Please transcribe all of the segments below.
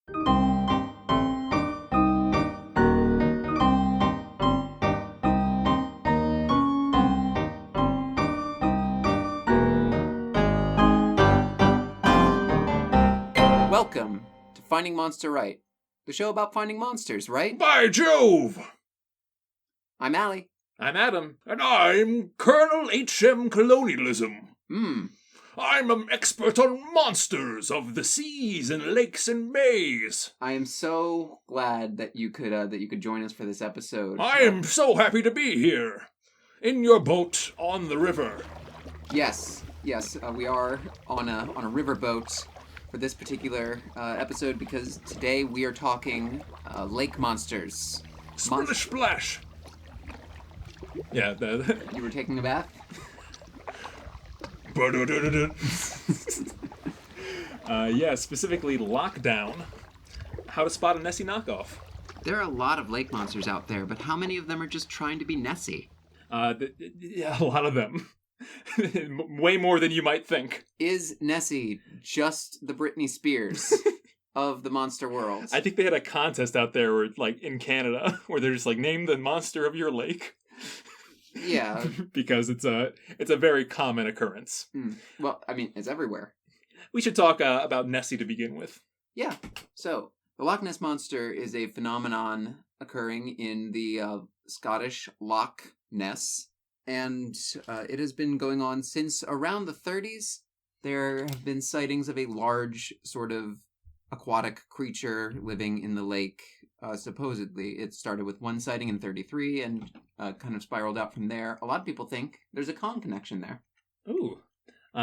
Welcome to Finding Monster Right, the show about finding monsters, right? By Jove! I'm Allie. I'm Adam. And I'm Colonel H.M. Colonialism. I'm an expert on monsters of the seas and lakes and bays. I am so glad that you could join us for this episode. I am so happy to be here. In your boat on the river. Yes, we are on a riverboat for this particular episode because today we are talking lake monsters. Splish splash. Yeah, You were taking a bath? Specifically Lockdown. How to spot a Nessie knockoff. There are a lot of lake monsters out there, but how many of them are just trying to be Nessie? Yeah, a lot of them. Way more than you might think. Is Nessie just the Britney Spears of the monster world? I think they had a contest out there where, like, in Canada, where they're just like, name the monster of your lake. Yeah. Because it's a very common occurrence. Well, I mean, it's everywhere. We should talk about Nessie to begin with. Yeah. So, the Loch Ness Monster is a phenomenon occurring in the Scottish Loch Ness. And it has been going on since around the 30s. There have been sightings of a large sort of aquatic creature living in the lake. Supposedly, it started with one sighting in 33 and kind of spiraled out from there. A lot of people think there's a Kong connection there. Ooh.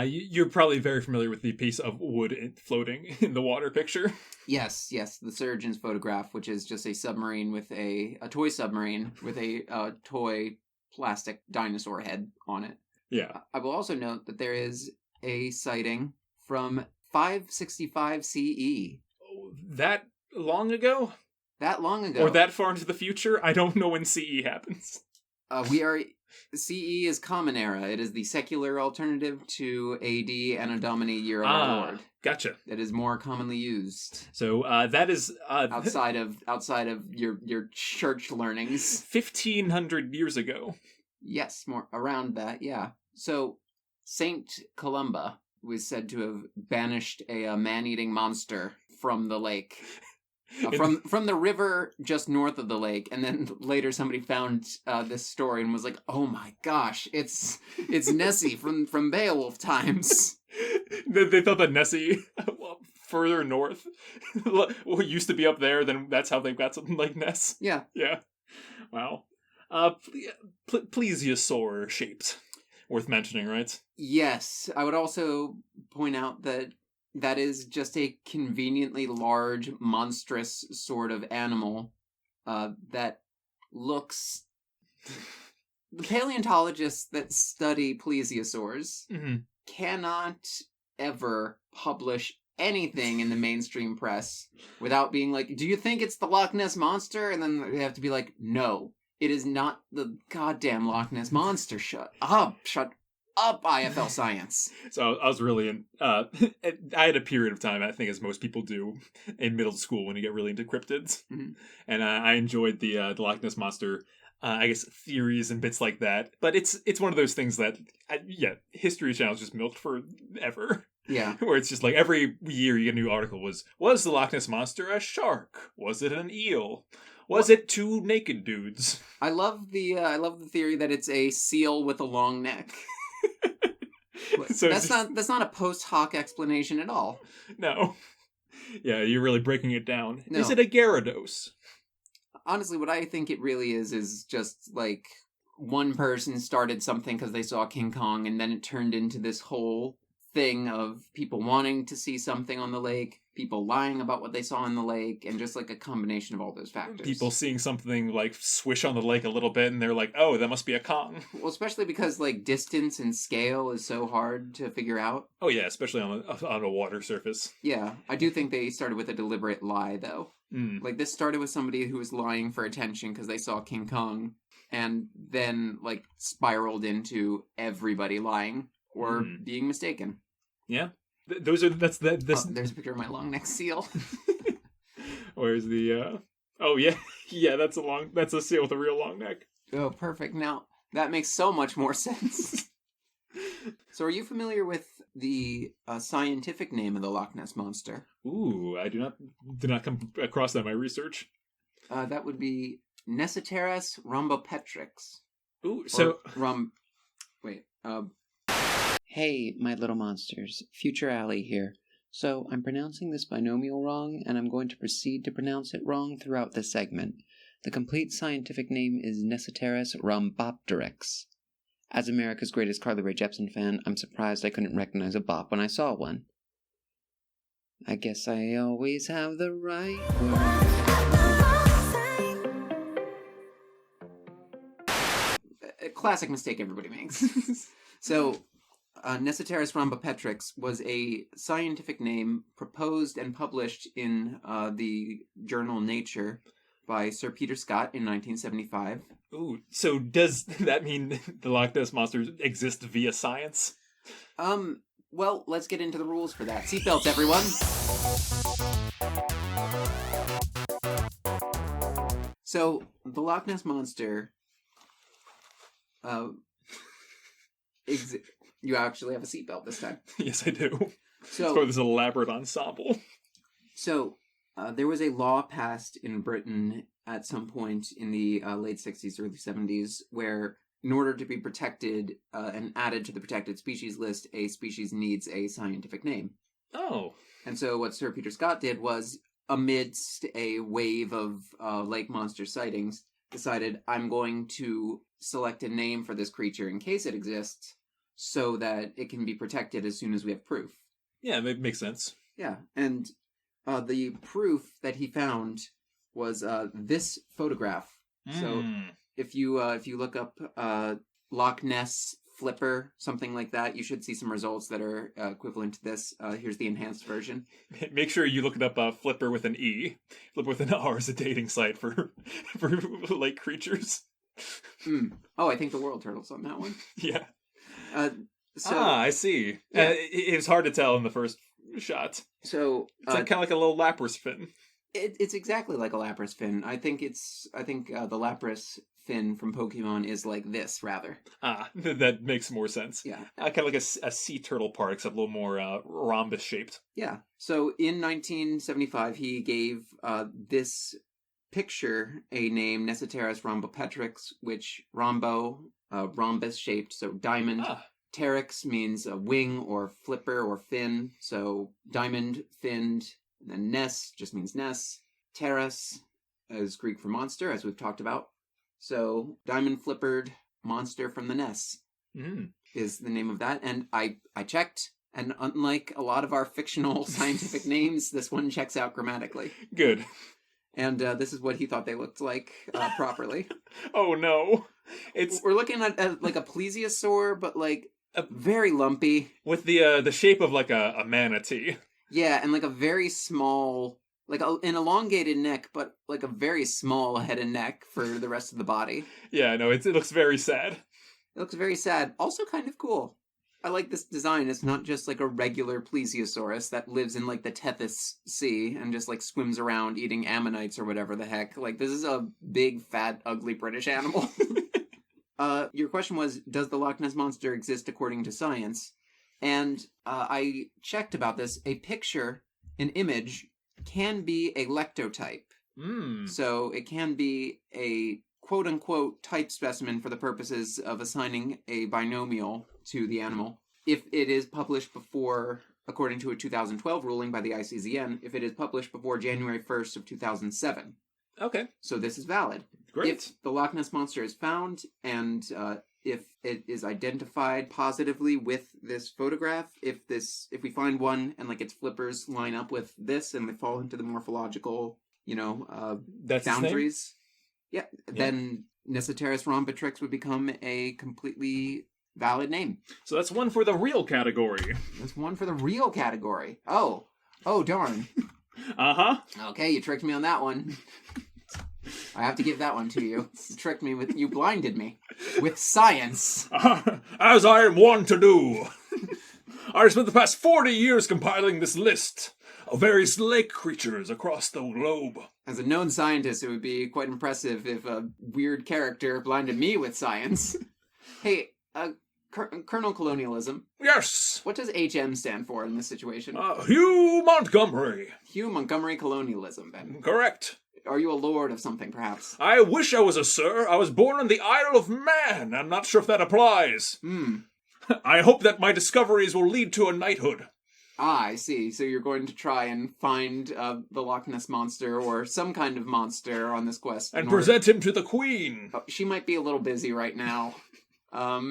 You're probably very familiar with the piece of wood floating in the water picture. Yes, the surgeon's photograph, which is just a submarine with a toy submarine with a toy plastic dinosaur head on it. Yeah. I will also note that there is a sighting from 565 CE. Oh, that long ago? That long ago. Or that far into the future? I don't know when CE happens. CE is Common Era. It is the secular alternative to AD, Anno Domini, Year of Our Lord. Gotcha. That is more commonly used. So that is outside of your church learnings. 1,500 years ago. Yes, more around that. Yeah. So Saint Columba was said to have banished a man-eating monster from the lake. From the river just north of the lake, and then later somebody found this story and was like, "Oh my gosh, it's Nessie from Beowulf times." They thought that Nessie, further north, used to be up there. Then that's how they've got something like Ness. Yeah. Wow. Plesiosaur shaped, worth mentioning, right? Yes, I would also point out that is just a conveniently large, monstrous sort of animal that looks... The paleontologists that study plesiosaurs cannot ever publish anything in the mainstream press without being like, do you think it's the Loch Ness Monster? And then they have to be like, no, it is not the goddamn Loch Ness Monster. Shut up, IFL Science. So I was really I had a period of time, I think, as most people do in middle school when you get really into cryptids, and I enjoyed the Loch Ness Monster, I guess, theories and bits like that. But it's one of those things that History Channel's just milked forever. Yeah, where it's just like every year you get a new article. Was the Loch Ness Monster a shark? Was it an eel? Was it two naked dudes? I love the theory that it's a seal with a long neck. So that's not a post hoc explanation at all. No. Yeah, you're really breaking it down. No. Is it a Gyarados? Honestly, what I think it really is just like one person started something because they saw King Kong, and then it turned into this whole thing of people wanting to see something on the lake, people lying about what they saw in the lake, and just like a combination of all those factors. People seeing something like swish on the lake a little bit, and they're like, oh, that must be a Kong. Well, especially because like distance and scale is so hard to figure out. Oh yeah, especially on a water surface. Yeah, I do think they started with a deliberate lie, though. Like, this started with somebody who was lying for attention because they saw King Kong, and then like spiraled into everybody lying or being mistaken. Yeah. There's a picture of my long neck seal. Where's the, oh, yeah. Yeah, that's a seal with a real long neck. Oh, perfect. Now, that makes so much more sense. So are you familiar with the scientific name of the Loch Ness Monster? Ooh, I did not come across that in my research. That would be Nessiteras rhombopetrix. Ooh, so... Hey, my little monsters. Future Ally here. So, I'm pronouncing this binomial wrong, and I'm going to proceed to pronounce it wrong throughout this segment. The complete scientific name is Nessiteras rhombopetrix. As America's greatest Carly Rae Jepsen fan, I'm surprised I couldn't recognize a bop when I saw one. I guess I always have the right word. A classic mistake everybody makes. So, Nessiteras rhombopetrix was a scientific name proposed and published in the journal Nature by Sir Peter Scott in 1975. Ooh, so does that mean the Loch Ness Monsters exist via science? Well, let's get into the rules for that. Seatbelts, everyone! So, the Loch Ness Monster... You actually have a seatbelt this time. Yes, I do. So, for this elaborate ensemble. So, there was a law passed in Britain at some point in the late 60s, early 70s, where in order to be protected and added to the protected species list, a species needs a scientific name. Oh. And so what Sir Peter Scott did was, amidst a wave of lake monster sightings, decided, I'm going to select a name for this creature in case it exists, so that it can be protected as soon as we have proof. Yeah, it makes sense. Yeah, and the proof that he found was this photograph. So if you look up Loch Ness Flipper, something like that, you should see some results that are equivalent to this. Here's the enhanced version. Make sure you look it up Flipper with an E. Flipper with an R is a dating site for lake creatures. Oh, I think the world turtle's on that one. Yeah. I see. Yeah. It was hard to tell in the first shot. So it's kind of like a little lapras fin. It's exactly like a lapras fin. I think the lapras fin from Pokemon is like this, rather. That makes more sense. Yeah. Kind of like a sea turtle part, except a little more rhombus shaped. Yeah. So in 1975, he gave this picture a name, Nessiteras rhombopetrix, which rhombus shaped, so diamond. Pteryx means a wing or flipper or fin, so diamond, finned. And then Ness just means Ness. Teras is Greek for monster, as we've talked about. So diamond flippered monster from the Ness is the name of that. And I checked, and unlike a lot of our fictional scientific names, this one checks out grammatically. Good. And this is what he thought they looked like properly. Oh no. We're looking at like a plesiosaur, but like very lumpy. With the shape of like a manatee. Yeah, and like a very small, like an elongated neck, but like a very small head and neck for the rest of the body. Yeah, no, it looks very sad. It looks very sad. Also kind of cool. I like this design. It's not just like a regular plesiosaurus that lives in like the Tethys Sea and just like swims around eating ammonites or whatever the heck. Like this is a big, fat, ugly British animal. Your question was, does the Loch Ness Monster exist according to science? And I checked about this. A picture, an image, can be a lectotype. So it can be a quote-unquote type specimen for the purposes of assigning a binomial to the animal. If it is published before, according to a 2012 ruling by the ICZN, if it is published before January 1st of 2007. Okay. So this is valid. Great. If the Loch Ness Monster is found, and if it is identified positively with this photograph, if we find one and like its flippers line up with this and they fall into the morphological, That's boundaries, then Nessiteras rhombopetrix would become a completely valid name. So that's one for the real category. That's one for the real category. Oh darn. Okay, you tricked me on that one. I have to give that one to you. You blinded me with science. As I am wont to do. I spent the past 40 years compiling this list of various lake creatures across the globe. As a known scientist, it would be quite impressive if a weird character blinded me with science. Hey, Colonel Colonialism. Yes. What does HM stand for in this situation? Hugh Montgomery. Hugh Montgomery Colonialism, then. Correct. Are you a lord of something, perhaps? I wish I was a sir. I was born on the Isle of Man. I'm not sure if that applies. I hope that my discoveries will lead to a knighthood. Ah, I see. So you're going to try and find the Loch Ness Monster or some kind of monster on this quest. And present him to the Queen. Oh, she might be a little busy right now. How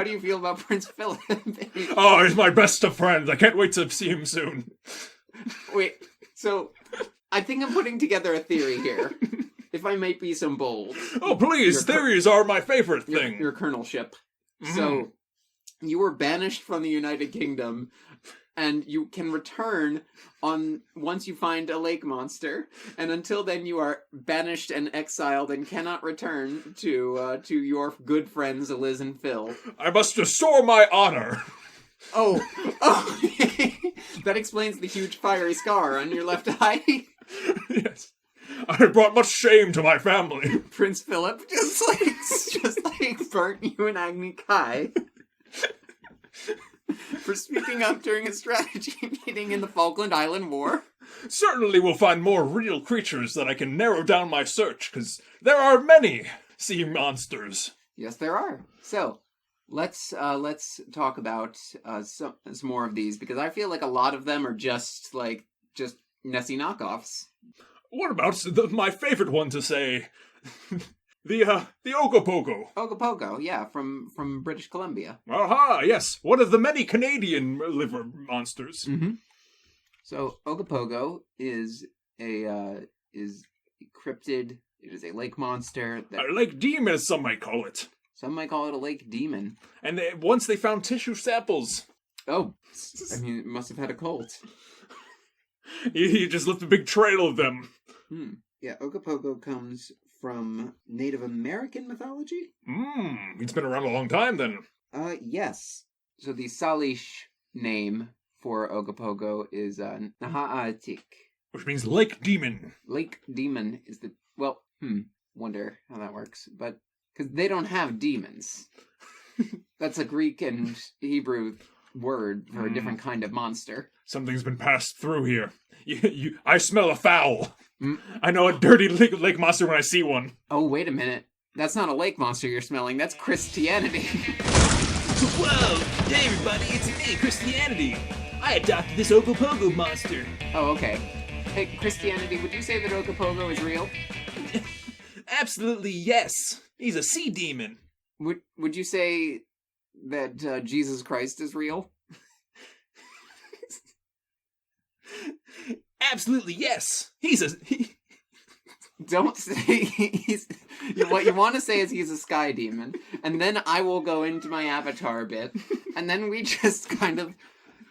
do you feel about Prince Philip? Oh, he's my best of friends. I can't wait to see him soon. Wait, so I think I'm putting together a theory here. If I might be so bold. Oh, please, theories are my favorite thing. Your colonelship. So, you were banished from the United Kingdom, and you can return once you find a lake monster, and until then you are banished and exiled and cannot return to your good friends Liz and Phil. I must restore my honor. Oh, that explains the huge fiery scar on your left eye. Yes. I have brought much shame to my family. Prince Philip just burnt you and Agni Kai for speaking up during a strategy meeting in the Falkland Island War. Certainly we'll find more real creatures that I can narrow down my search, because there are many sea monsters. Yes, there are. So, let's talk about some more of these, because I feel like a lot of them are just Nessie knockoffs. What about my favorite one to say? The Ogopogo. Ogopogo, yeah, from British Columbia. Aha, yes, one of the many Canadian liver monsters. Mm-hmm. So Ogopogo is a cryptid. It is a lake monster. A lake demon, as some might call it. Some might call it a lake demon. And once they found tissue samples. Oh, I mean, it must have had a cult. He just left a big trail of them. Yeah, Ogopogo comes from Native American mythology? It's been around a long time then. Yes. So the Salish name for Ogopogo is Naha'atik. Which means lake demon. Lake demon is the... Well, wonder how that works. But, because they don't have demons. That's a Greek and Hebrew word for a different kind of monster. Something's been passed through here. I smell a foul. I know a dirty lake monster when I see one. Oh, wait a minute. That's not a lake monster you're smelling. That's Christianity. Whoa! Hey everybody, it's me, Christianity. I adopted this Ogopogo monster. Oh, okay. Hey, Christianity, would you say that Ogopogo is real? Absolutely yes. He's a sea demon. Would you say that Jesus Christ is real? Absolutely yes. Don't say he's... What you want to say is he's a sky demon, and then I will go into my avatar bit, and then we just kind of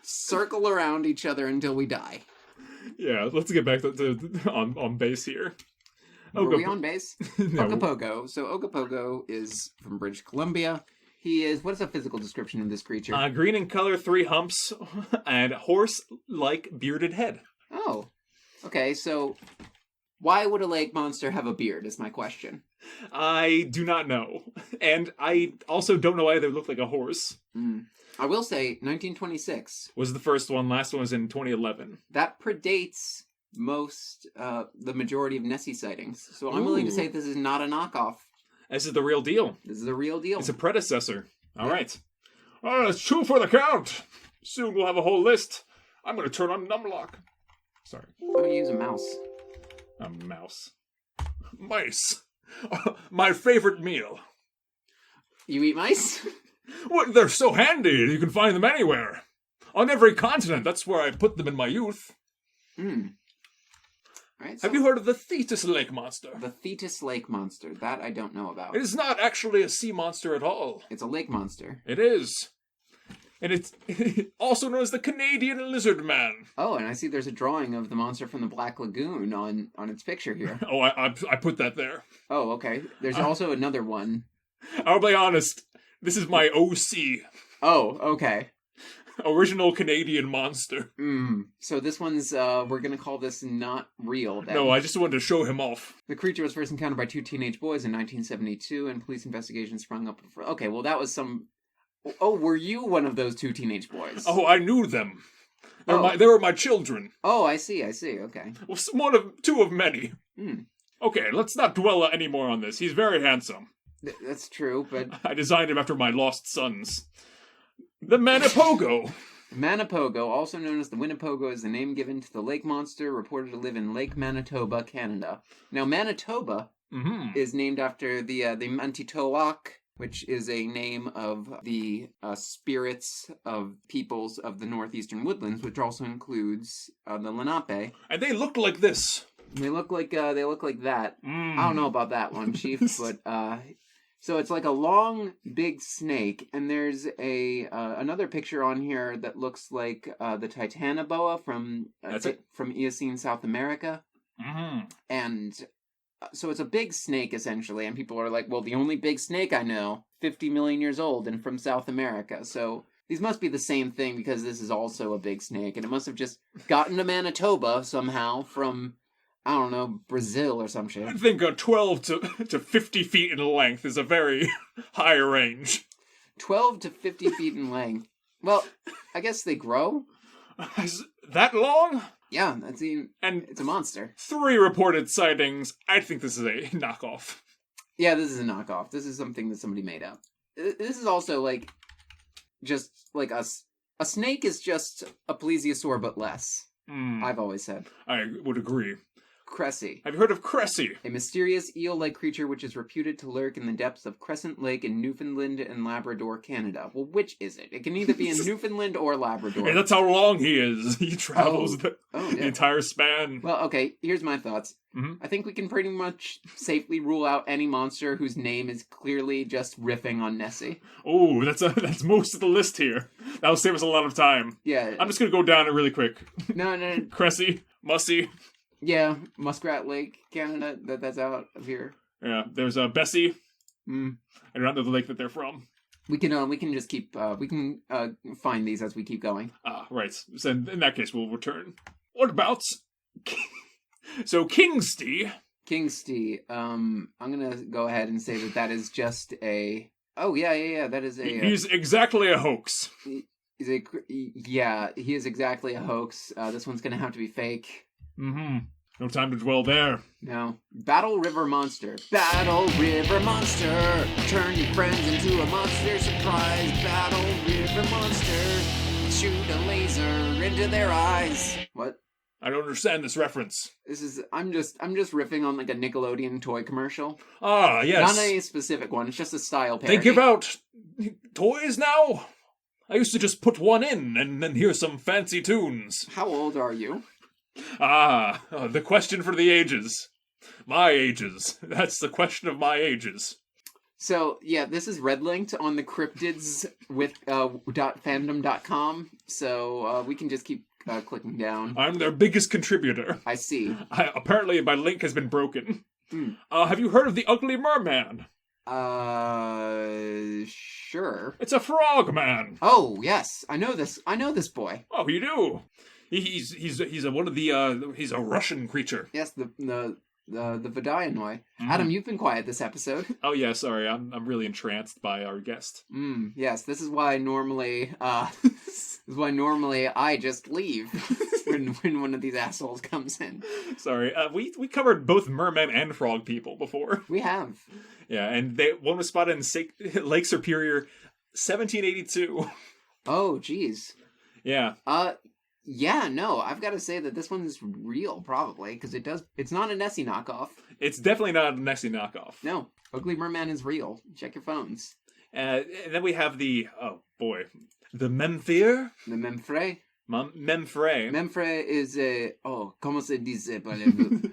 circle around each other until we die. Yeah, let's get back to on base here. Are we on base? No. Ogopogo. So Ogopogo is from British Columbia. He is... What is a physical description of this creature? Green in color, 3 humps, and horse-like bearded head. Oh. Okay, so... Why would a lake monster have a beard, is my question. I do not know. And I also don't know why they look like a horse. I will say, 1926... was the first one. Last one was in 2011. That predates the majority of Nessie sightings. So I'm willing to say this is not a knockoff. This is the real deal. This is the real deal. It's a predecessor. All right. It's 2 for the count. Soon we'll have a whole list. I'm going to turn on Numlock. Sorry. I'm going to use a mouse. A mouse. Mice. My favorite meal. You eat mice? What? They're so handy. You can find them anywhere. On every continent. That's where I put them in my youth. Right, so have you heard of the Thetis lake monster? the Thetis lake monster. That I don't know about. It is not actually a sea monster at all. It's a lake monster. It is. And it's also known as the Canadian lizard man. Oh, and I see there's a drawing of the monster from the Black Lagoon on its picture here. Oh, I put that there. Oh, okay. There's also another one. I'll be honest. This is my OC. Oh, okay. Original Canadian monster. So this one's, we're gonna call this not real then. No, I just wanted to show him off. The creature was first encountered by two teenage boys in 1972, and police investigations sprung up. Okay, well that was some... Oh, were you one of those two teenage boys? Oh, I knew them. They were my children. Oh, I see, okay. Well, two of many. Okay, let's not dwell any more on this. He's very handsome. That's true, but... I designed him after my lost sons. The Manipogo. Manipogo, also known as the Winnepogo, is the name given to the lake monster reported to live in Lake Manitoba, Canada. Now, Manitoba is named after the Mantitoak, which is a name of the spirits of peoples of the northeastern woodlands, which also includes the Lenape. And they look like this. They look like that. I don't know about that one, Chief, but so it's like a long, big snake, and there's another picture on here that looks like the Titanoboa from Eocene South America, and so it's a big snake essentially, and people are like, well, the only big snake I know, 50 million years old and from South America, so these must be the same thing because this is also a big snake, and it must have just gotten to Manitoba somehow from, I don't know, Brazil or some shit. I think 12 to 50 feet in length is a very high range. 12 to 50 feet in length. Well, I guess they grow. Is that long? Yeah, it's a monster. 3 reported sightings. I think this is a knockoff. Yeah, this is a knockoff. This is something that somebody made up. This is also just like a snake is just a plesiosaur but less. I've always said. I would agree. Cressy. Have you heard of Cressy? A mysterious eel-like creature which is reputed to lurk in the depths of Crescent Lake in Newfoundland and Labrador, Canada. Well, which is it? It can either be in Newfoundland or Labrador. Hey, that's how long he is. He travels the entire span. Well, okay, here's my thoughts. I think we can pretty much safely rule out any monster whose name is clearly just riffing on Nessie. Oh, that's most of the list here. That'll save us a lot of time. Yeah. I'm just gonna go down it really quick. No. Cressy, Mussy. Yeah, Muskrat Lake, Canada. That's out of here. Yeah, there's Bessie. I don't know the lake that they're from. We can just keep find these as we keep going. Right. So in that case, we'll return. What about so Kingsty? Kingsty. I'm gonna go ahead and say that is just a. Oh yeah. That is a. He's exactly a hoax. He is exactly a hoax. This one's gonna have to be fake. No time to dwell there. No. Battle River Monster. Battle River Monster. Turn your friends into a monster. Surprise. Battle River Monster. Shoot a laser into their eyes. What? I don't understand this reference. I'm just riffing on like a Nickelodeon toy commercial. Ah, yes. Not any specific one. It's just a style parody. They give out toys now? I used to just put one in and then hear some fancy tunes. How old are you? The question for the ages. My ages. That's the question of my ages. So, yeah, this is red linked on the cryptids with .fandom.com, so we can just keep clicking down. I'm their biggest contributor. I see. Apparently my link has been broken. Have you heard of the Ugly Merman? Sure. It's a frog man. Oh, yes. I know this boy. Oh, you do? He's a Russian creature. Yes, the Vadayanoi. Adam, you've been quiet this episode. Oh yeah, sorry. I'm really entranced by our guest. Yes, this is why normally I just leave when one of these assholes comes in. Sorry. We covered both mermen and frog people before. We have. Yeah, and one was spotted in Lake Superior, 1782. Oh, geez. Yeah. Yeah, no, I've got to say that this one's real, probably, because it's not a Nessie knockoff. It's definitely not a Nessie knockoff. No, Ugly Merman is real. Check your phones. And then we have the Memphre? The Memphre? Memphre. Memphre is a... Oh, ¿cómo se dice, parlez-vous?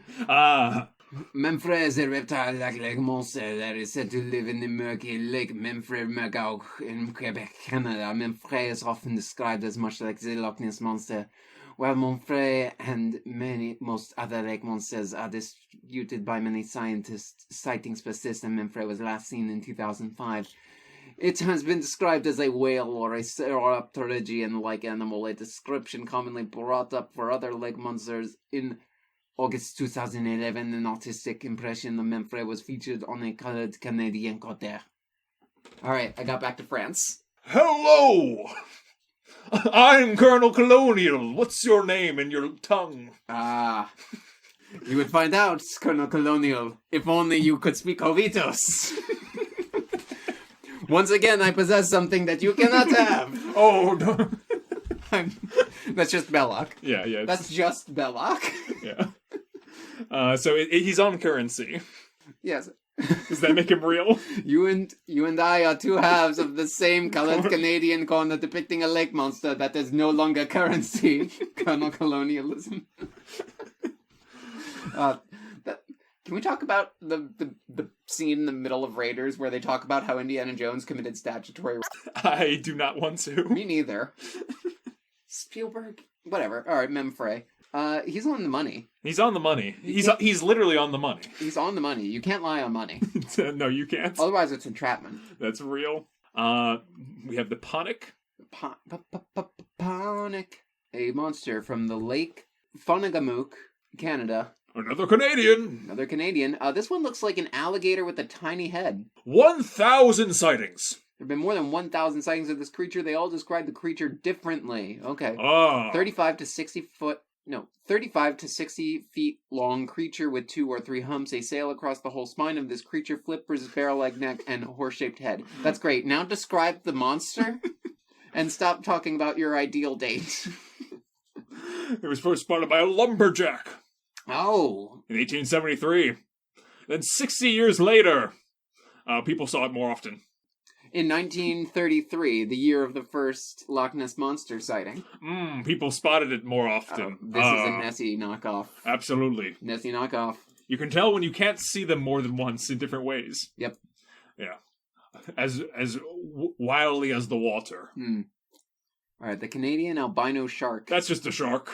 Memphre is a reptile-like monster that is said to live in the murky Lake Memphre-Mergauch in Quebec, Canada. Memphre is often described as much like the Loch Ness Monster. While Memphre and most other lake monsters are disputed by many scientists, sightings persist, and Memphre was last seen in 2005 It has been described as a whale or a sauropterygian-like animal, a description commonly brought up for other lake monsters. In August 2011, an artistic impression of Memphre was featured on a colored Canadian cotter. Alright, I got back to France. Hello! I'm Colonel Colonial. What's your name and your tongue? Ah, you would find out, Colonel Colonial, if only you could speak Jovitos. Once again, I possess something that you cannot have. Oh, no. That's just Belloc. Yeah. That's just Belloc. Yeah. So he's on currency. Yes. Does that make him real? You and I are two halves of the same colored Canadian corner depicting a lake monster that is no longer currency. Colonel Colonialism. Can we talk about the scene in the middle of Raiders where they talk about how Indiana Jones committed statutory... I do not want to. Me neither. Spielberg? Whatever. Alright, Memphre. He's on the money. He's on the money. He's literally on the money. He's on the money. You can't lie on money. No, you can't. Otherwise, it's entrapment. That's real. We have the Ponic. Ponic. A monster from the Lake Fonagamuk, Canada. Another Canadian. This one looks like an alligator with a tiny head. 1,000 sightings. There have been more than 1,000 sightings of this creature. They all describe the creature differently. Okay. 35 to 60 feet long creature with 2 or 3 humps, a sail across the whole spine of this creature, flippers, barrel-like neck, and horse-shaped head. That's great. Now describe the monster and stop talking about your ideal date. It was first spotted by a lumberjack. Oh. In 1873. Then 60 years later, people saw it more often. In 1933, the year of the first Loch Ness Monster sighting. People spotted it more often. This is a Nessie knockoff. Absolutely. Nessie knockoff. You can tell when you can't see them more than once in different ways. Yep. Yeah. As wildly as the water. Alright, the Canadian albino shark. That's just a shark.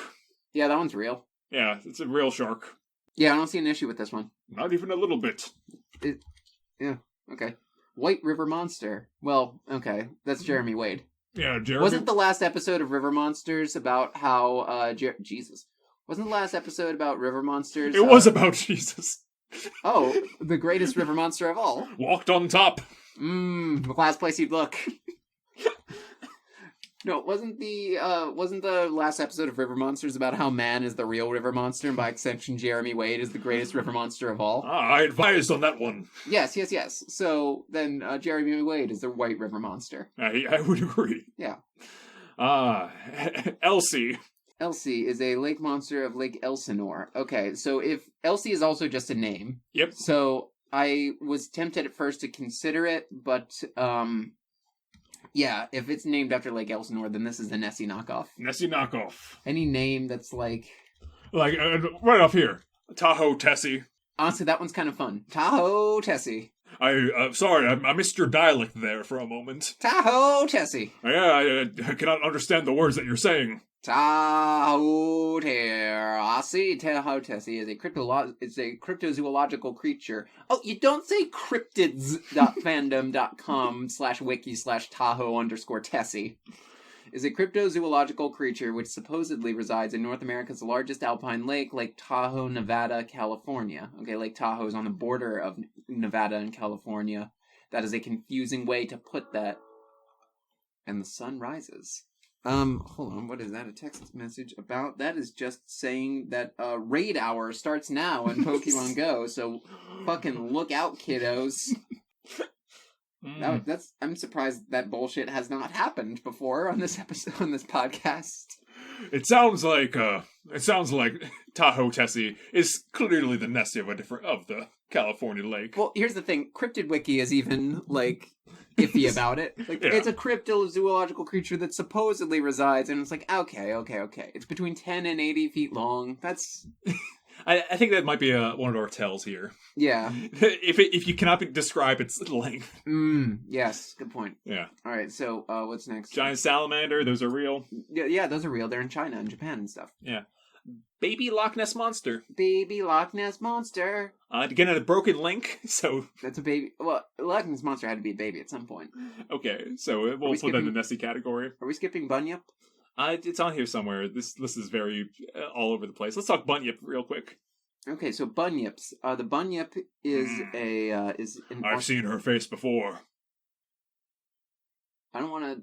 Yeah, that one's real. Yeah, it's a real shark. Yeah, I don't see an issue with this one. Not even a little bit. Yeah, okay. White River Monster. Well, okay, that's Jeremy Wade. Yeah, Jeremy. Wasn't the last episode of River Monsters about how, Jesus. Wasn't the last episode about River Monsters? It was about Jesus. Oh, the greatest river monster of all. Walked on top. The last place you'd look. No, wasn't the last episode of River Monsters about how man is the real river monster, and by extension Jeremy Wade is the greatest river monster of all? I advised on that one. Yes. So then Jeremy Wade is the white river monster. I would agree. Yeah. Elsie. Elsie is a lake monster of Lake Elsinore. Okay, so if Elsie is also just a name. Yep. So I was tempted at first to consider it, but yeah, if it's named after Lake Elsinore, then this is the Nessie knockoff. Nessie knockoff. Any name that's like right off here. Tahoe Tessie. Honestly, that one's kind of fun. Tahoe Tessie. Sorry, I missed your dialect there for a moment. Tahoe Tessie. Yeah, I cannot understand the words that you're saying. Tahoe Tessie is a cryptozoological creature. Oh, you don't say cryptids.fandom.com/wiki/Tahoe_Tessie. Is a cryptozoological creature which supposedly resides in North America's largest alpine lake, Lake Tahoe, Nevada, California. Okay, Lake Tahoe is on the border of Nevada and California. That is a confusing way to put that. And the sun rises. Hold on, what is that? A text message about? That is just saying that raid hour starts now in Pokemon Go, so fucking look out, kiddos. I'm surprised that bullshit has not happened before on this episode, on this podcast. It sounds like Tahoe Tessie is clearly the Nessie of the California lake. Well, here's the thing, Cryptid Wiki is even iffy about it. It's a cryptozoological creature that supposedly resides, and it's okay. It's between 10 and 80 feet long. That's... I think that might be one of our tells here. Yeah. If you cannot describe its length. Yes, good point. Yeah. All right, so what's next? Giant salamander, those are real. Yeah, those are real. They're in China and Japan and stuff. Yeah. Baby Loch Ness Monster. Baby Loch Ness Monster. Again, a broken link, so... That's a baby. Well, Loch Ness Monster had to be a baby at some point. Okay, so we'll put that in the Nessie category. Are we skipping Bunyip? It's on here somewhere. This list is very all over the place. Let's talk Bunyip real quick. Okay, so Bunyips. The Bunyip is I've seen her face before. I don't wanna.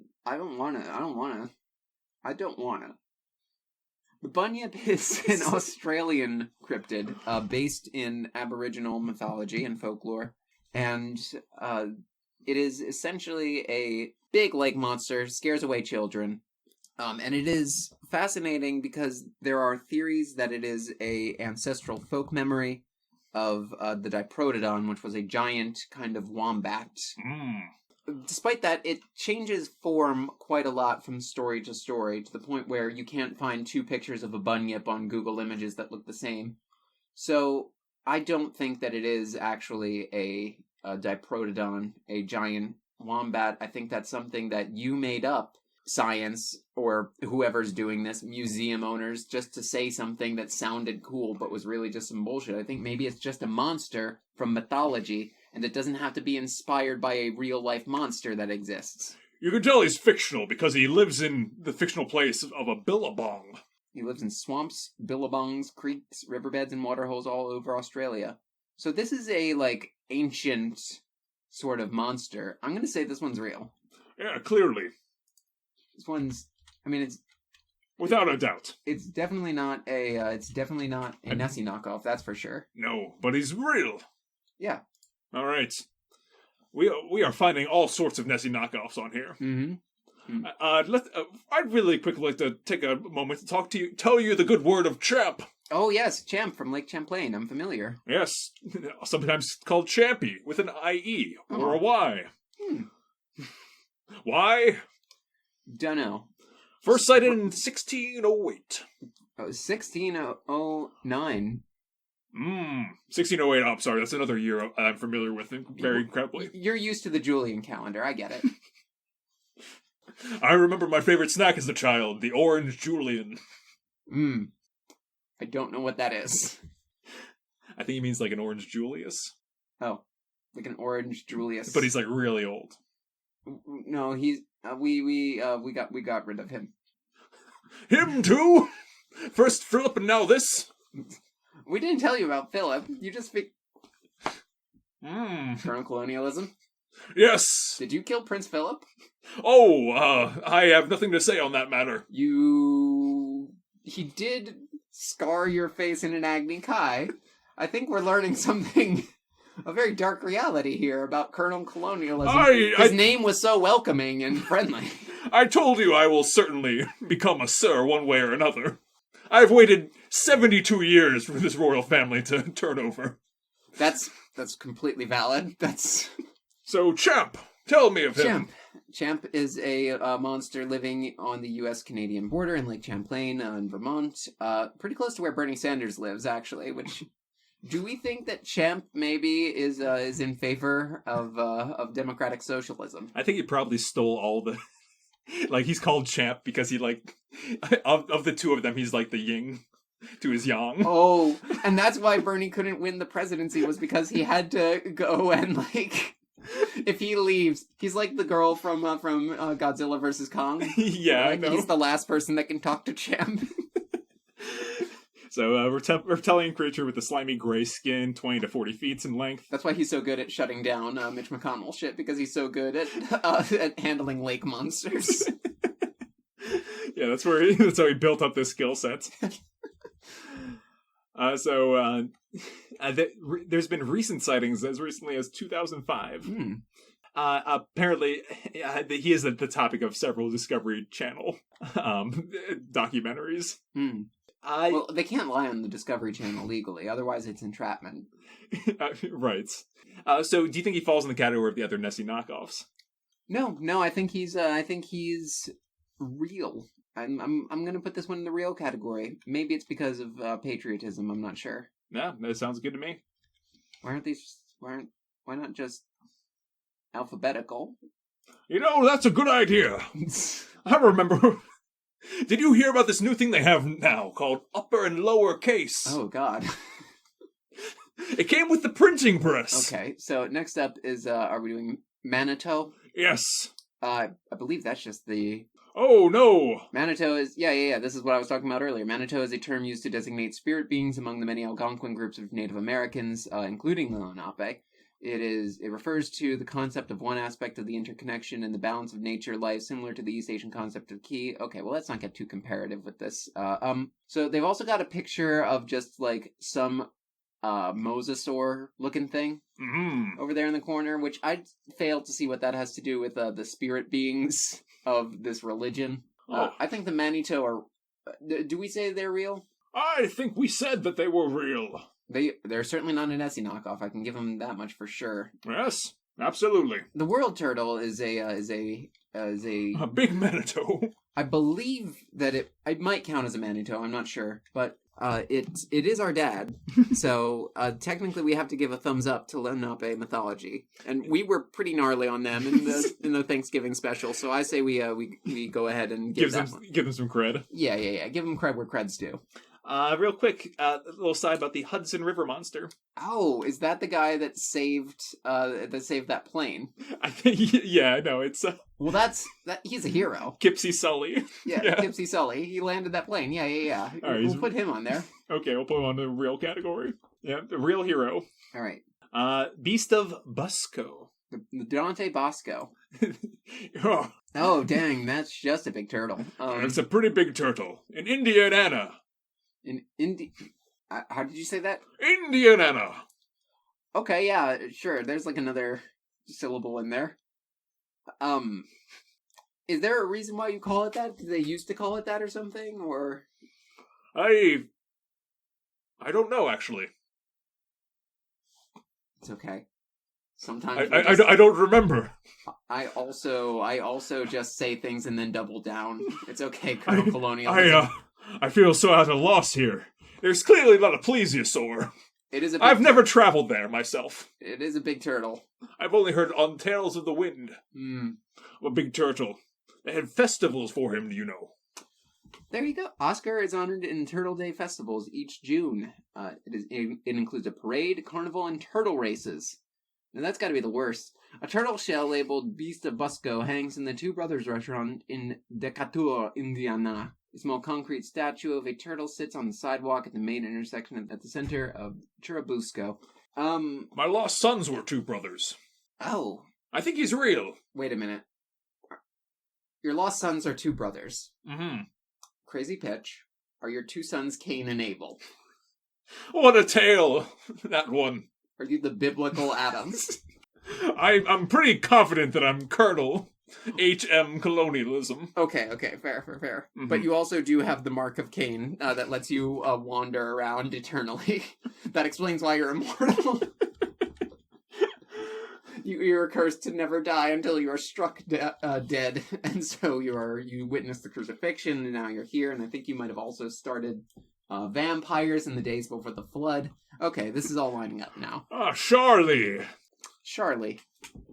The Bunyip is an Australian cryptid based in Aboriginal mythology and folklore, and it is essentially a big lake monster, scares away children, and it is fascinating because there are theories that it is a ancestral folk memory of the Diprotodon, which was a giant kind of wombat. Despite that, it changes form quite a lot from story to story, to the point where you can't find two pictures of a bunyip on Google Images that look the same. So, I don't think that it is actually a Diprotodon, a giant wombat. I think that's something that you made up, science, or whoever's doing this, museum owners, just to say something that sounded cool but was really just some bullshit. I think maybe it's just a monster from mythology, and it doesn't have to be inspired by a real-life monster that exists. You can tell he's fictional because he lives in the fictional place of a billabong. He lives in swamps, billabongs, creeks, riverbeds, and waterholes all over Australia. So this is a, ancient sort of monster. I'm gonna say this one's real. Yeah, clearly. This one's... it's... Without a doubt. It's definitely not a Nessie knockoff, that's for sure. No, but he's real. Yeah. All right. We are finding all sorts of Nessie knockoffs on here. Mm-hmm. I'd really quickly like to take a moment to tell you the good word of Champ. Oh yes, Champ from Lake Champlain. I'm familiar. Yes, sometimes called Champy with an IE or a Y. Why? Dunno. First sighted in 1608. 1609. 1608. Oh, I'm sorry, that's another year I'm familiar with very incredibly. You're used to the Julian calendar, I get it. I remember my favorite snack as a child, the orange Julian. I don't know what that is. I think he means like an orange Julius. Oh, like an orange Julius. But he's like really old. No, he's we got rid of him. Him too? First Philip and now this? We didn't tell you about Philip. You just speak. Colonel Colonialism? Yes. Did you kill Prince Philip? Oh, I have nothing to say on that matter. He did scar your face in an Agni Kai. I think we're learning something, a very dark reality here about Colonel Colonialism. His name was so welcoming and friendly. I told you I will certainly become a sir one way or another. I've waited 72 years for this royal family to turn over. That's completely valid. So, Champ, tell me of him. Champ is a monster living on the U.S.-Canadian border in Lake Champlain in Vermont. Pretty close to where Bernie Sanders lives, actually, which... Do we think that Champ maybe is in favor of democratic socialism? I think he probably stole all the... he's called Champ because he, of the two of them, he's like the yin to his yang. Oh, and that's why Bernie couldn't win the presidency, was because he had to go and, if he leaves, he's like the girl from Godzilla vs. Kong. Yeah, I know. He's the last person that can talk to Champ. So, reptilian creature with a slimy gray skin, 20 to 40 feet in length. That's why he's so good at shutting down Mitch McConnell shit, because he's so good at handling lake monsters. Yeah, that's how he built up this skill set. There's been recent sightings as recently as 2005. Apparently, he is the topic of several Discovery Channel documentaries. Well, they can't lie on the Discovery Channel legally, otherwise it's entrapment. Right. So, do you think he falls in the category of the other Nessie knockoffs? No, I think he's real. I'm gonna put this one in the real category. Maybe it's because of patriotism. I'm not sure. Yeah, that sounds good to me. Why not just alphabetical? That's a good idea. I remember. Did you hear about this new thing they have now called upper and lower case? Oh, God. It came with the printing press. Okay, so next up is, are we doing Manitou? Yes. I believe that's just the... Oh, no. Manitou is... Yeah, this is what I was talking about earlier. Manitou is a term used to designate spirit beings among the many Algonquin groups of Native Americans, including the Lenape. It refers to the concept of one aspect of the interconnection and the balance of nature life, similar to the East Asian concept of ki. Okay, well, let's not get too comparative with this. So they've also got a picture of just, like, some mosasaur-looking thing over there in the corner, which I failed to see what that has to do with the spirit beings of this religion. I think the Manitou are... do we say they're real? I think we said that they were real. They're certainly not a Nessie knockoff. I can give them that much for sure. Yes, absolutely. The world turtle is a big Manitou. I believe that it might count as a Manitou. I'm not sure, but it is our dad. So technically, we have to give a thumbs up to Lenape mythology, and we were pretty gnarly on them in the Thanksgiving special. So I say we go ahead and give them some cred. Yeah. Give them cred where cred's due. Real quick, a little side about the Hudson River Monster. Oh, is that the guy that saved that plane? I think, yeah, no, it's... Well, he's a hero. Kipsy Sully. Yeah, Kipsy Sully. He landed that plane. Yeah. All right, we'll put him on there. Okay, we'll put him on the real category. Yeah, the real hero. All right. Beast of Busco. The Dante Bosco. Oh. Oh, dang, that's just a big turtle. It's a pretty big turtle. In Indiana. How did you say that? Indiana. Okay, yeah, sure. There's like another syllable in there. Is there a reason why you call it that? Did they used to call it that or something, or? I don't know, actually. It's okay. Sometimes I don't remember. I also just say things and then double down. It's okay, Colonel Colonialism. I feel so at a loss here. There's clearly not a plesiosaur. It is I've never traveled there myself. It is a big turtle. I've only heard on Tales of the Wind. A big turtle. They had festivals for him, you know. There you go. Oscar is honored in Turtle Day festivals each June. It includes a parade, carnival, and turtle races. Now that's got to be the worst. A turtle shell labeled Beast of Busco hangs in the Two Brothers restaurant in Decatur, Indiana. A small concrete statue of a turtle sits on the sidewalk at the main intersection at the center of Churubusco. My lost sons were two brothers. Oh. I think he's real. Wait a minute. Your lost sons are two brothers. Mm-hmm. Crazy pitch. Are your two sons Cain and Abel? What a tale, that one. Are you the biblical Adams? I'm pretty confident that I'm Colonel H.M. Colonialism. Okay, fair. Mm-hmm. But you also do have the mark of Cain that lets you wander around eternally. That explains why you're immortal. You're cursed to never die until you are struck dead, and so you witness the crucifixion, and now you're here, and I think you might have also started vampires in the days before the flood. Okay, this is all lining up now. Charlie.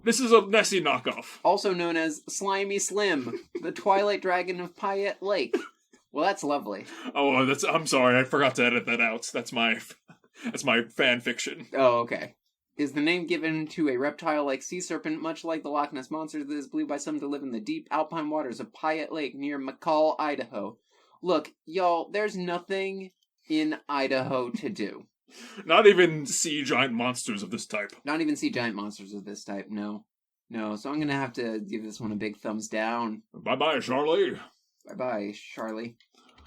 This is a Nessie knockoff. Also known as Slimy Slim, the Twilight Dragon of Payette Lake. Well, that's lovely. Oh, I'm sorry, I forgot to edit that out. That's my fan fiction. Oh, okay. Is the name given to a reptile-like sea serpent, much like the Loch Ness Monsters, that is believed by some to live in the deep alpine waters of Payette Lake near McCall, Idaho. Look, y'all, there's nothing in Idaho to do. Not even sea giant monsters of this type. No. So I'm gonna have to give this one a big thumbs down. Bye-bye, Charlie. Bye-bye, Charlie.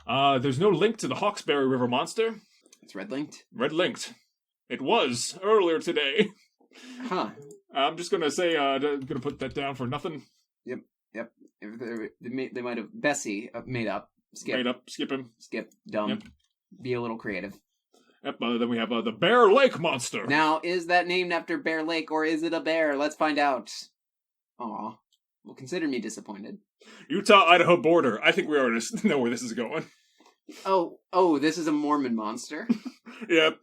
There's no link to the Hawkesbury River Monster. It's red-linked? Red-linked. It was earlier today. Huh. I'm just gonna say, gonna put that down for nothing. Yep. They might have... Bessie, made up. Skip. Made up, skip him. Skip, dumb. Yep. Be a little creative. Yep, then we have the Bear Lake Monster. Now, is that named after Bear Lake, or is it a bear? Let's find out. Aw. Well, consider me disappointed. Utah-Idaho border. I think we already know where this is going. Oh, this is a Mormon monster. Yep.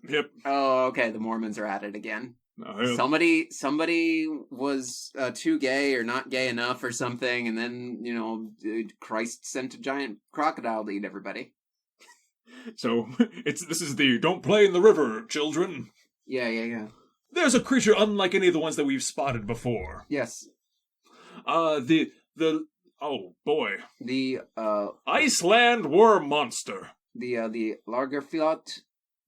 Oh, okay, the Mormons are at it again. Yeah. Somebody was too gay or not gay enough or something, and then, Christ sent a giant crocodile to eat everybody. So, this is the don't play in the river, children. Yeah. There's a creature unlike any of the ones that we've spotted before. Yes. Oh boy. The Iceland worm monster. the Lagerfjord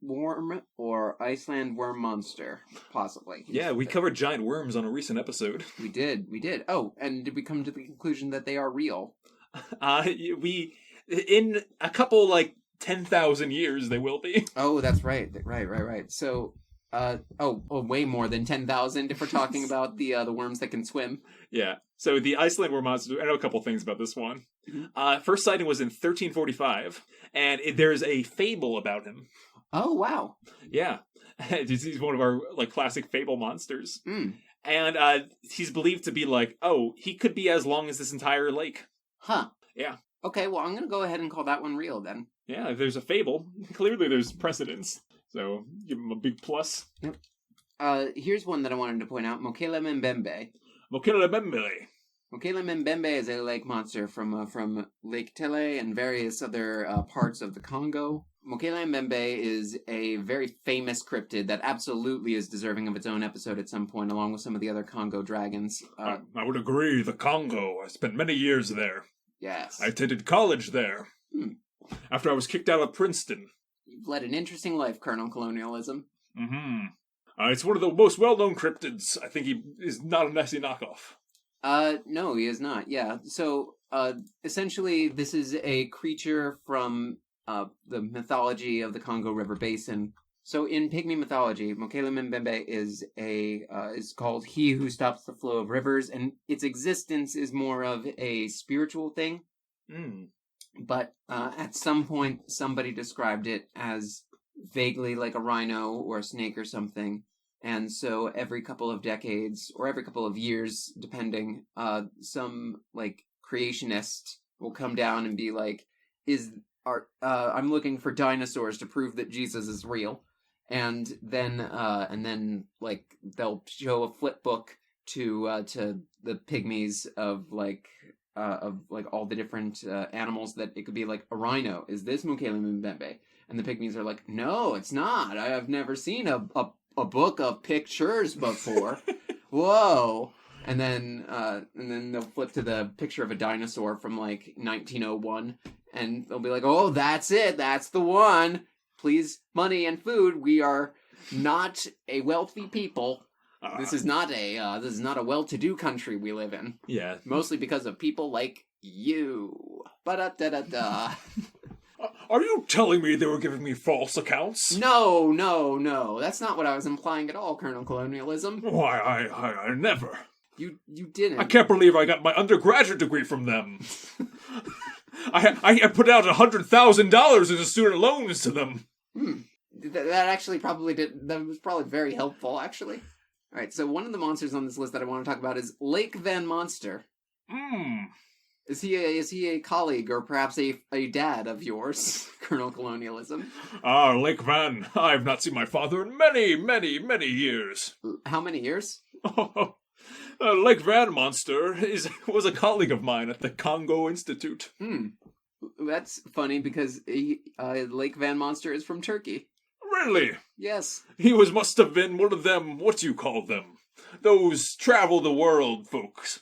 worm or Iceland worm monster, possibly. Yeah, we covered giant worms on a recent episode. We did. Oh, and did we come to the conclusion that they are real? We in a couple 10,000 years they will be. Oh, that's right. Right. So, way more than 10,000 if we're talking about the worms that can swim. Yeah. So the Iceland worm monster, I know a couple things about this one. Mm-hmm. First sighting was in 1345, and there's a fable about him. Oh, wow. Yeah. He's one of our classic fable monsters. Mm. And he's believed to be he could be as long as this entire lake. Huh. Yeah. Okay, well, I'm going to go ahead and call that one real then. Yeah, if there's a fable, clearly there's precedence. So, give him a big plus. Yep. Here's one that I wanted to point out. Mokele Mbembe. Mokele Mbembe. Mokele Mbembe is a lake monster from Lake Tele and various other parts of the Congo. Mokele Mbembe is a very famous cryptid that absolutely is deserving of its own episode at some point, along with some of the other Congo dragons. I would agree. The Congo. I spent many years there. Yes. I attended college there. After I was kicked out of Princeton. You've led an interesting life, Colonel Colonialism. Mm-hmm. It's one of the most well-known cryptids. I think he is not a Nessie knockoff. No, he is not. Yeah. So, essentially, this is a creature from the mythology of the Congo River Basin. So, in Pygmy mythology, Mokele Mbembe is called He Who Stops the Flow of Rivers, and its existence is more of a spiritual thing. But at some point, somebody described it as vaguely like a rhino or a snake or something. And so every couple of decades, or every couple of years, depending, some, creationist will come down and be like, I'm looking for dinosaurs to prove that Jesus is real. And then, they'll show a flip book to the pygmies of all the different animals that it could be like a rhino. Is this Mokele Mbembe? And the pygmies are like, no, it's not. I have never seen a book of pictures before. Whoa. And then they'll flip to the picture of a dinosaur from 1901, and they'll be like, oh, that's it. That's the one. Please, money and food. We are not a wealthy people. This is not a well-to-do country we live in. Yeah. Mostly because of people like you. Ba-da-da-da-da. Are you telling me they were giving me false accounts? No. That's not what I was implying at all, Colonel Colonialism. Why, I never. You didn't. I can't believe I got my undergraduate degree from them. I put out $100,000 as student loans to them. That actually that was probably very helpful, actually. All right, so one of the monsters on this list that I want to talk about is Lake Van Monster. Is he a colleague or perhaps a dad of yours, Colonel Colonialism? Lake Van. I've not seen my father in many, many, many years. How many years? Lake Van Monster was a colleague of mine at the Congo Institute. That's funny because Lake Van Monster is from Turkey. Really? Yes. He must have been one of them, what do you call them? Those travel the world folks.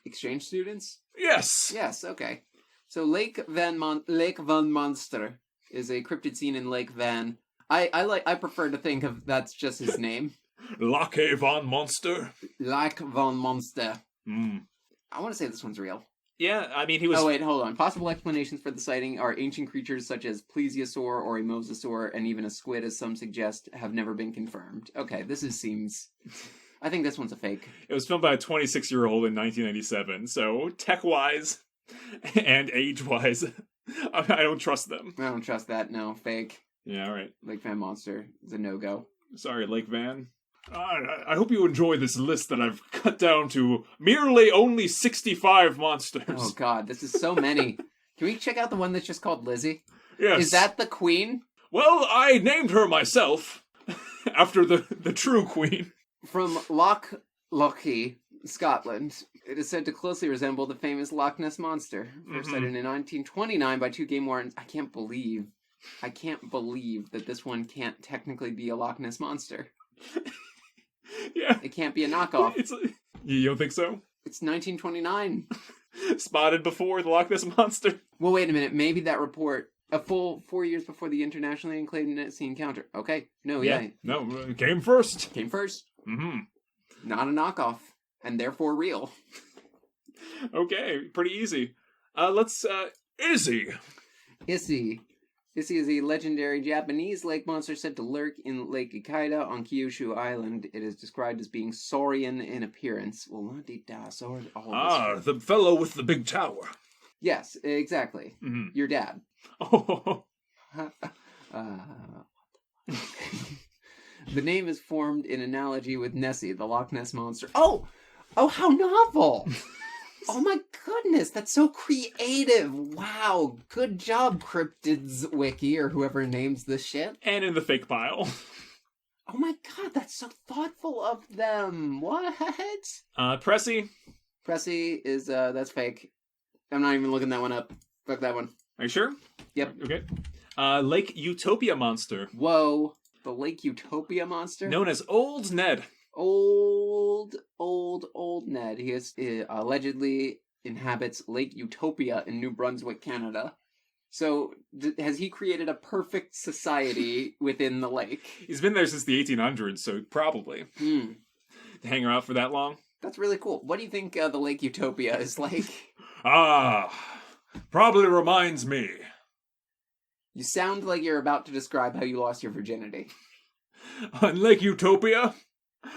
Exchange students? Yes. Yes, okay. So Lake Van Monster is a cryptid seen in Lake Van. I prefer to think of that's just his name. Loch Van Monster. Loch Van Monster. I want to say this one's real. Yeah, I mean, he was... Oh, wait, hold on. Possible explanations for the sighting are ancient creatures such as plesiosaur or a mosasaur, and even a squid, as some suggest, have never been confirmed. Okay, seems... I think this one's a fake. It was filmed by a 26-year-old in 1997, so tech-wise and age-wise, I don't trust them. I don't trust that, no. Fake. Yeah, all right. Lake Van Monster is a no-go. Sorry, Lake Van. I hope you enjoy this list that I've cut down to merely only 65 monsters. Oh god, this is so many. Can we check out the one that's just called Lizzie? Yes. Is that the queen? Well, I named her myself after the true queen. From Loch Scotland. It is said to closely resemble the famous Loch Ness Monster. First sighted in 1929 by two game wardens. I can't believe that this one can't technically be a Loch Ness Monster. Yeah. It can't be a knockoff. You don't think so? It's 1929. Spotted before the Loch Ness Monster. Well, wait a minute. Maybe that report, a full 4 years before the internationally acclaimed Nessie encounter. Okay. No, yeah. No, it came first. Came first. Mm-hmm. Not a knockoff. And therefore real. Okay, pretty easy. Let's, Izzy. Issy. Issy is a legendary Japanese lake monster said to lurk in Lake Ikaida on Kyushu Island. It is described as being saurian in appearance. Well, la-di-da, so The fellow with the big tower. Yes, exactly. Mm-hmm. Your dad. Oh. The name is formed in analogy with Nessie, the Loch Ness Monster. Oh, how novel! Oh my goodness, that's so creative! Wow, good job, Cryptids Wiki, or whoever names this shit. And in the fake pile. Oh my god, that's so thoughtful of them! What? Pressy. Pressy is, that's fake. I'm not even looking that one up. Fuck that one. Are you sure? Yep. Okay. Lake Utopia Monster. Whoa. The Lake Utopia Monster? Known as Old Ned. Old Ned. He allegedly inhabits Lake Utopia in New Brunswick, Canada. So, has he created a perfect society within the lake? He's been there since the 1800s, so probably. To hang around for that long? That's really cool. What do you think the Lake Utopia is like? Probably reminds me. You sound like you're about to describe how you lost your virginity. On Lake Utopia?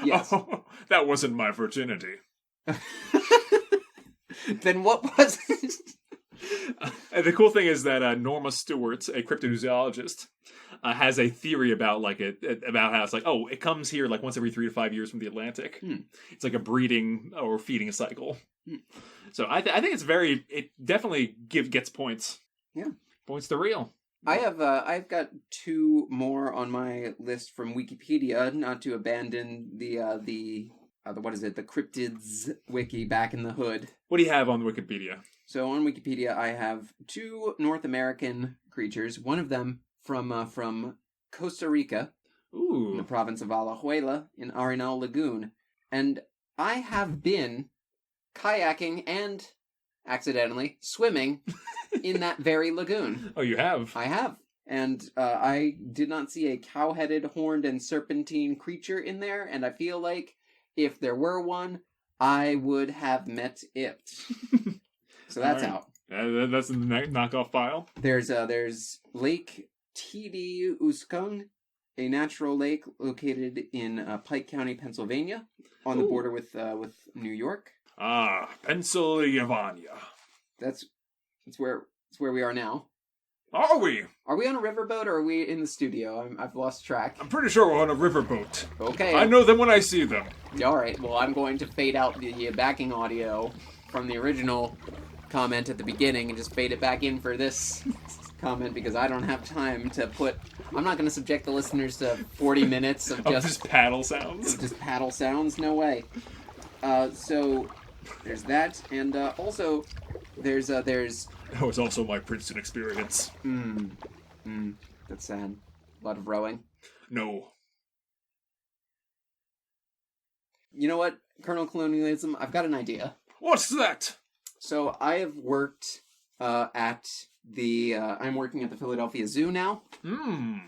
Yes. Oh, that wasn't my virginity. Then what was it? The cool thing is that Norma Stewart, a cryptozoologist, has a theory about about how it's like, it comes here like once every 3 to 5 years from the Atlantic. It's like a breeding or feeding cycle. So I think it definitely gets points. Yeah, points to real. I've got 2 more on my list from Wikipedia, not to abandon the Cryptids Wiki back in the hood. What do you have on Wikipedia? So on Wikipedia, I have 2 North American creatures. One of them from Costa Rica, in the province of Alajuela, in Arenal Lagoon. And I have been kayaking and accidentally swimming in that very lagoon. Oh, you have? I have. And I did not see a cow-headed, horned, and serpentine creature in there, and I feel like if there were one, I would have met it. So that's out. That's in the knockoff file. There's Lake T.D. Uskung, a natural lake located in Pike County, Pennsylvania, on the border with New York. Pennsylvania. That's where we are now. Are we? Are we on a riverboat or are we in the studio? I've lost track. I'm pretty sure we're on a riverboat. Okay. I know them when I see them. All right. Well, I'm going to fade out the backing audio from the original comment at the beginning and just fade it back in for this comment because I don't have time to put... I'm not going to subject the listeners to 40 minutes of just paddle sounds. Just paddle sounds? No way. So there's that, and also there's That was also my Princeton experience. That's sad. A lot of rowing. No. You know what, Colonel Colonialism? I've got an idea. What's that? So I have worked at the. I'm working at the Philadelphia Zoo now.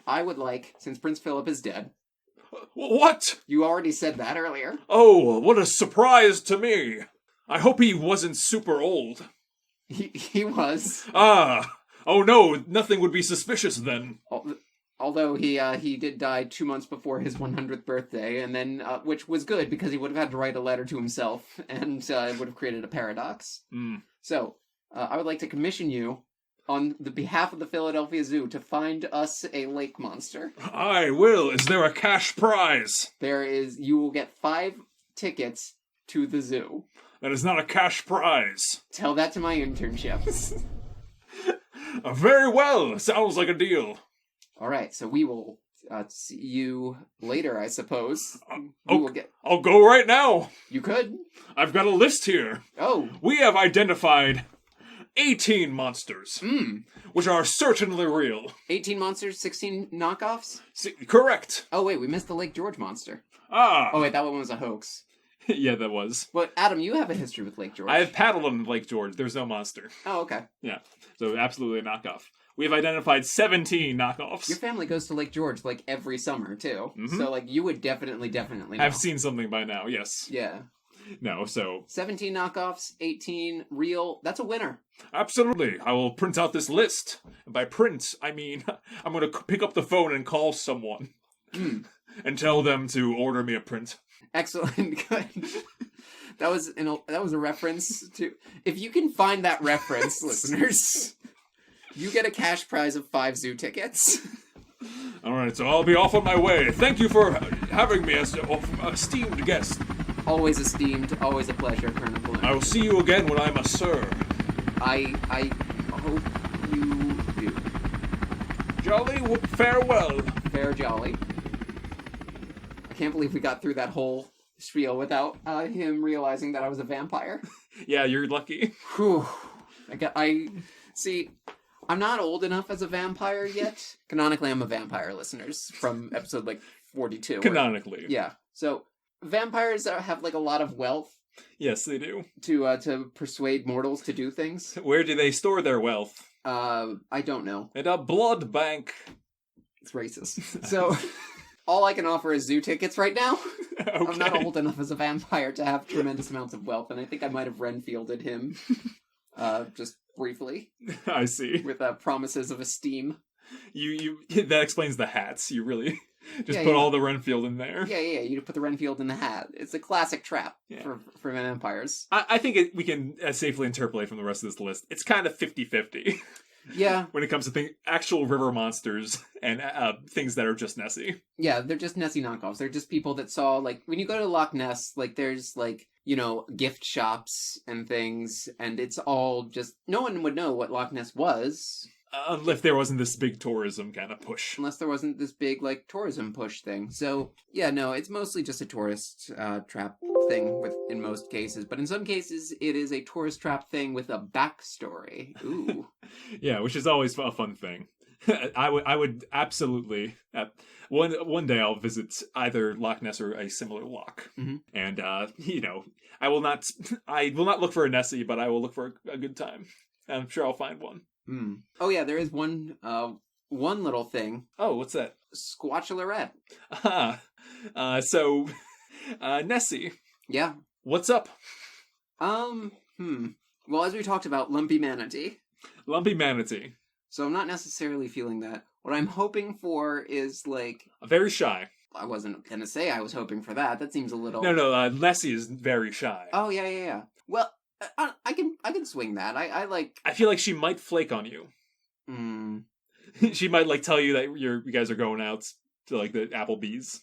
I would like, since Prince Philip is dead. What? You already said that earlier. Oh, what a surprise to me! I hope he wasn't super old. He was. Oh no, nothing would be suspicious then. Although he did die 2 months before his 100th birthday, and then which was good because he would have had to write a letter to himself, and it would have created a paradox. So I would like to commission you on the behalf of the Philadelphia Zoo to find us a lake monster. I will. Is there a cash prize? You will get 5 tickets to the zoo. That is not a cash prize. Tell that to my internship. Very well. Sounds like a deal. All right, so we will see you later, I suppose. I'll go right now. You could. I've got a list here. Oh. We have identified 18 monsters, which are certainly real. 18 monsters, 16 knockoffs? Correct. Oh, wait, we missed the Lake George monster. Ah. Oh, wait, that one was a hoax. Yeah, that was. Well, Adam, you have a history with Lake George. I have paddled on Lake George. There's no monster. Oh, okay. Yeah, so absolutely a knockoff. We have identified 17 knockoffs. Your family goes to Lake George, like, every summer, too. Mm-hmm. So, like, you would definitely know. I've seen something by now, yes. Yeah. No, so... 17 knockoffs, 18 real. That's a winner. Absolutely. I will print out this list. And by print, I mean I'm going to pick up the phone and call someone. And tell them to order me a print. Excellent. Good. That was a reference to... If you can find that reference, listeners, you get a cash prize of 5 zoo tickets. All right, so I'll be off on my way. Thank you for having me as an esteemed guest. Always esteemed. Always a pleasure, Colonel Bloom. I will see you again when I'm a sir. I hope you do. Jolly farewell. Fair jolly. I can't believe we got through that whole spiel without him realizing that I was a vampire. Yeah, you're lucky. Whew. See, I'm not old enough as a vampire yet. Canonically, I'm a vampire, listeners, from episode, 42. Canonically. Yeah. So, vampires have, a lot of wealth. Yes, they do. To persuade mortals to do things. Where do they store their wealth? I don't know. In a blood bank. It's racist. So... All I can offer is zoo tickets right now. Okay. I'm not old enough as a vampire to have tremendous amounts of wealth, and I think I might have Renfielded him, just briefly. I see. With promises of esteem. You that explains the hats. You really just put all the Renfield in there. Yeah. You put the Renfield in the hat. It's a classic trap for vampires. I think we can safely interpolate from the rest of this list. It's kind of 50-50. Yeah. When it comes to actual river monsters and things that are just Nessie. Yeah, they're just Nessie knockoffs. They're just people that saw, when you go to Loch Ness, there's, gift shops and things, and it's all just... No one would know what Loch Ness was. If there wasn't this big tourism kind of push. Unless there wasn't this big, tourism push thing. So, yeah, no, it's mostly just a tourist trap thing in most cases. But in some cases, it is a tourist trap thing with a backstory. Ooh. Yeah, which is always a fun thing. I would absolutely... one day I'll visit either Loch Ness or a similar loch. Mm-hmm. And, I will not look for a Nessie, but I will look for a good time. I'm sure I'll find one. Hmm. Oh yeah, there is one little thing. Oh, what's that? Squatchalorette. So, Nessie. Yeah. What's up? Well, as we talked about, lumpy manatee. Lumpy manatee. So I'm not necessarily feeling that. What I'm hoping for is very shy. I wasn't gonna say I was hoping for that. That seems a little... No, Nessie is very shy. Oh, yeah. Well... I can swing that. I feel like she might flake on you. She might tell you that you guys are going out to the Applebee's,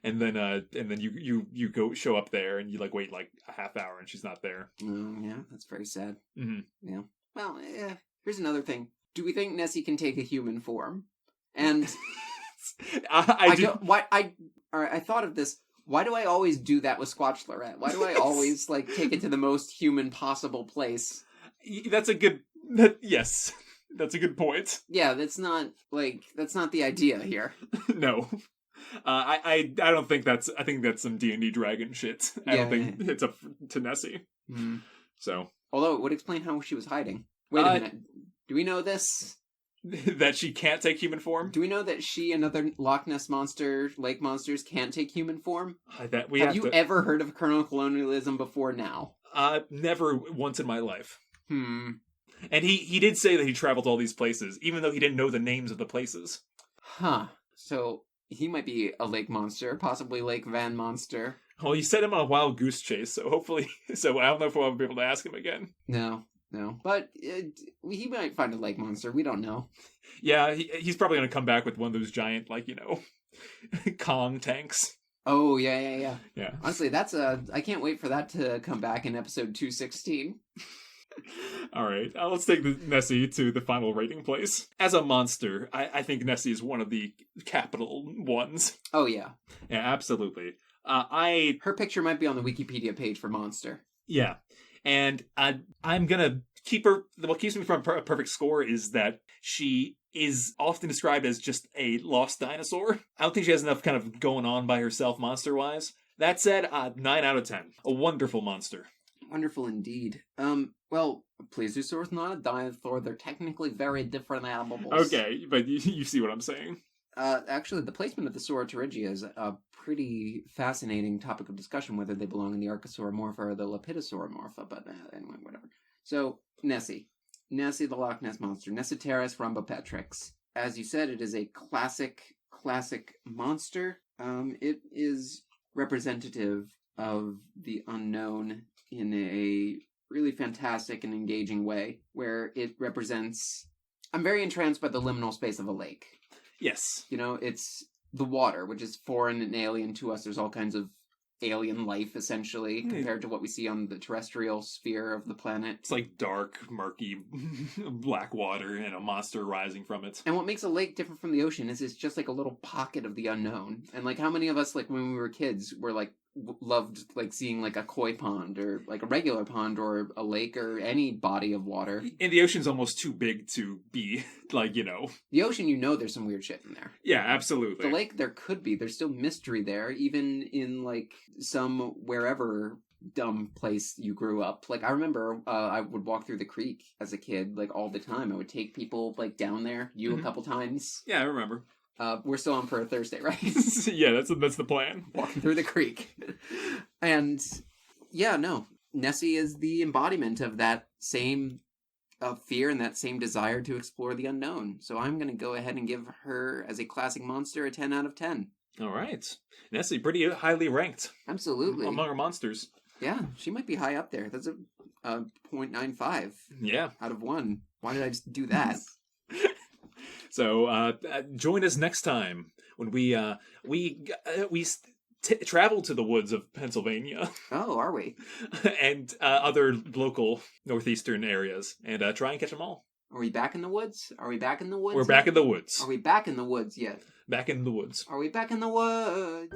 and then you go show up there and you wait a half hour and she's not there. Yeah, that's very sad. Mm-hmm. Yeah. Well, here's another thing. Do we think Nessie can take a human form? And I thought of this. Why do I always do that with Squatchalorette? Why do I always, take it to the most human possible place? That's a good... Yes. That's a good point. Yeah, that's not the idea here. No. I don't think that's... I think that's some D&D dragon shit. I don't think it's up to Nessie. Mm-hmm. So... Although, it would explain how she was hiding. Wait a minute. Do we know this? That she can't take human form? Do we know that she and other Loch Ness lake monsters can't take human form? Have you ever heard of colonialism before now? Never once in my life. And he did say that he traveled to all these places, even though he didn't know the names of the places. Huh. So, he might be a lake monster, possibly Lake Van Monster. Well, you set him on a wild goose chase, so hopefully... So I don't know if I'll be able to ask him again. No. No, but he might find a lake monster. We don't know. Yeah, he's probably going to come back with one of those giant, Kong tanks. Oh, yeah. Yeah. Honestly, I can't wait for that to come back in episode 216. All right, let's take Nessie to the final rating place. As a monster, I think Nessie is one of the capital ones. Oh, yeah. Yeah, absolutely. Her picture might be on the Wikipedia page for monster. Yeah, and I'm gonna keep her. What keeps me from a perfect score is that she is often described as just a lost dinosaur. I don't think she has enough kind of going on by herself monster-wise. That said, 9 out of 10. A wonderful monster. Wonderful indeed. Well, Plesiosaur is not a dinosaur. They're technically very different animals. Okay, but you see what I'm saying. Actually, the placement of the Sauropterygia is a pretty fascinating topic of discussion, whether they belong in the Archosauromorpha or the Lepidosauromorpha, but anyway, whatever. So, Nessie. Nessie, the Loch Ness Monster. Nessiteris rhombopetrix. As you said, it is a classic monster. It is representative of the unknown in a really fantastic and engaging way, where it represents... I'm very entranced by the liminal space of a lake. Yes. It's the water, which is foreign and alien to us. There's all kinds of alien life, essentially, compared to what we see on the terrestrial sphere of the planet. It's like dark, murky, black water and a monster rising from it. And what makes a lake different from the ocean is it's just like a little pocket of the unknown. And how many of us, when we were kids, were loved seeing a koi pond or a regular pond or a lake or any body of water. And the ocean's almost too big to be The ocean, there's some weird shit in there. Yeah, absolutely. The lake, there could be. There's still mystery there, even in some wherever dumb place you grew up. I remember I would walk through the creek as a kid all the time. I would take people down there. A couple times. Yeah, I remember. We're still on for a Thursday, right? Yeah, that's the plan. Walking through the creek. And, yeah, no. Nessie is the embodiment of that same fear and that same desire to explore the unknown. So I'm going to go ahead and give her, as a classic monster, a 10 out of 10. All right. Nessie, pretty highly ranked. Absolutely. Among our monsters. Yeah, she might be high up there. That's a 0.95. Yeah. Out of 1. Why did I just do that? So join us next time when we travel to the woods of Pennsylvania. Oh, are we? And other local northeastern areas, and try and catch them all. Are we back in the woods? We're back in the woods. Are we back in the woods yet? Back in the woods. Are we back in the woods?